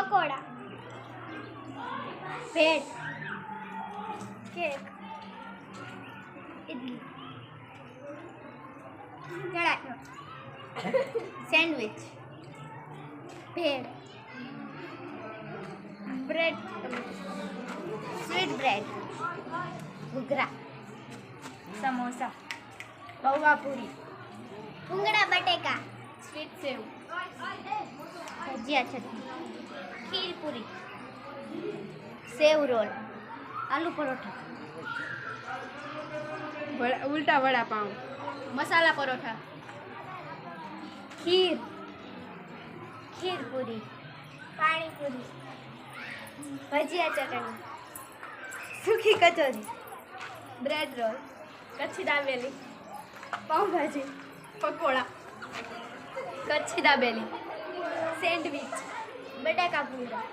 પકોડા, ભેળ, cake, idli, chana, sandwich, bhel, bread, sweet bread, ghughra, samosa, poha puri, bhungla bateka, sweet sev, bhajiya chutney, kheer puri, sev roll, aloo paratha, ulta vada pav, masala paratha, kheer, kheer puri, pani puri, bhajiya chutney, sukhi kachori, bread roll, Kutchi dabeli, pav bhaji, pakoda, Kutchi dabeli, sandwich, bataka પૂરા.